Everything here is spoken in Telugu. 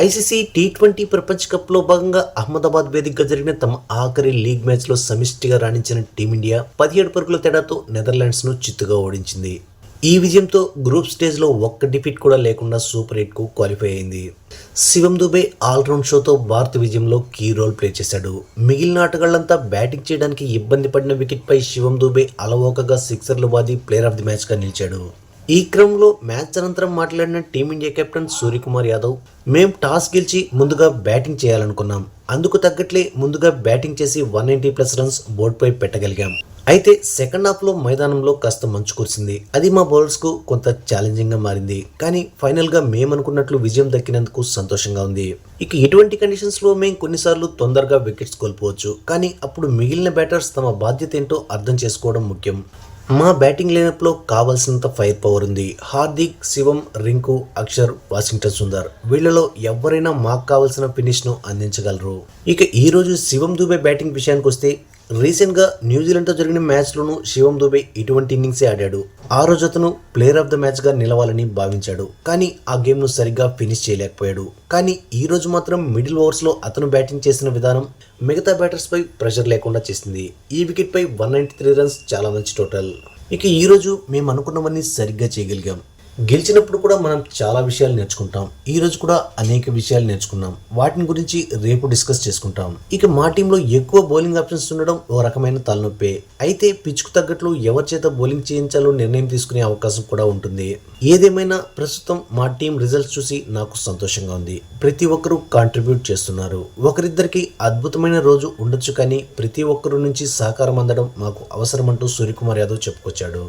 ఐసీసీ టీ20 ప్రపంచ కప్లో భాగంగా అహ్మదాబాద్ వేదికగా జరిగిన తమ ఆఖరి లీగ్ మ్యాచ్లో సమిష్టిగా రాణించిన టీమిండియా 17 పరుగుల తేడాతో నెదర్లాండ్స్ను చిత్తుగా ఓడించింది. ఈ విజయంతో గ్రూప్ స్టేజ్లో ఒక్క డిఫీట్ కూడా లేకుండా సూపర్ 8కు క్వాలిఫై అయింది. శివం దుబే ఆల్రౌండ్ షోతో భారత విజయంలో కీ రోల్ ప్లే చేశాడు. మిగిలిన ఆటగాళ్లంతా బ్యాటింగ్ చేయడానికి ఇబ్బంది పడిన వికెట్పై శివం దుబే అలవోకగా సిక్సర్లు బాది ప్లేయర్ ఆఫ్ ది మ్యాచ్గా నిలిచాడు. ఈ క్రమంలో మ్యాచ్ అనంతరం మాట్లాడిన టీమిండియా కెప్టెన్ సూర్యకుమార్ యాదవ్, మేం టాస్ గెలిచి ముందుగా బ్యాటింగ్ చేయాలనుకున్నాం. అందుకు తగ్గట్లే ముందుగా బ్యాటింగ్ చేసి 190+ రన్స్ బోర్డుపై పెట్టగలిగాం. అయితే సెకండ్ హాఫ్లో మైదానంలో కాస్త మంచు కురిసింది. అది మా బౌలర్స్కు కొంత ఛాలెంజింగ్గా మారింది. కానీ ఫైనల్గా మేమనుకున్నట్లు విజయం దక్కినందుకు సంతోషంగా ఉంది. ఇక ఇటువంటి కండిషన్స్లో మేము కొన్నిసార్లు తొందరగా వికెట్స్ కోల్పోవచ్చు. కానీ అప్పుడు మిగిలిన బ్యాటర్స్ తమ బాధ్యత ఏంటో అర్థం చేసుకోవడం ముఖ్యం. మా బ్యాటింగ్ లైనప్లో కావాల్సినంత ఫైర్ పవర్ ఉంది. హార్దిక్, శివం, రింకు, అక్షర్, వాషింగ్టన్ సుందర్ వీళ్ళలో ఎవరైనా మాకు కావాల్సిన ఫినిష్ను అందించగలరు. ఇక ఈరోజు శివం దుబే బ్యాటింగ్ విషయానికి వస్తే, రీసెంట్గా న్యూజిలాండ్తో జరిగిన మ్యాచ్లోనూ శివం దుబే ఇటువంటి ఇన్నింగ్సే ఆడాడు. ఆ రోజు అతను ప్లేయర్ ఆఫ్ ద మ్యాచ్గా నిలవాలని భావించాడు. కానీ ఆ గేమ్ను సరిగ్గా ఫినిష్ చేయలేకపోయాడు. కానీ ఈ రోజు మాత్రం మిడిల్ ఓవర్స్లో అతను బ్యాటింగ్ చేసిన విధానం మిగతా బ్యాటర్స్పై ప్రెషర్ లేకుండా చేసింది. ఈ వికెట్పై 193 రన్స్ చాలా మంచి టోటల్. ఇక ఈరోజు మేము అనుకున్నవన్నీ సరిగ్గా చేయగలిగాం. గెలిచినప్పుడు కూడా మనం చాలా విషయాలు నేర్చుకుంటాం. ఈ రోజు కూడా అనేక విషయాలు నేర్చుకున్నాం. వాటిని గురించి రేపు డిస్కస్ చేసుకుంటాం. ఇక మా టీంలో ఎక్కువ బౌలింగ్ ఆప్షన్స్ ఉండడం ఓ రకమైన తలనొప్పే. అయితే పిచ్కు తగ్గట్లు ఎవరి చేత బౌలింగ్ చేయించాలో నిర్ణయం తీసుకునే అవకాశం కూడా ఉంటుంది. ఏదేమైనా ప్రస్తుతం మా టీం రిజల్ట్స్ చూసి నాకు సంతోషంగా ఉంది. ప్రతి ఒక్కరూ కాంట్రిబ్యూట్ చేస్తున్నారు. ఒకరిద్దరికి అద్భుతమైన రోజు ఉండొచ్చు, కానీ ప్రతి ఒక్కరి నుంచి సహకారం అందడం మాకు అవసరమంటూ సూర్యకుమార్ యాదవ్ చెప్పుకొచ్చాడు.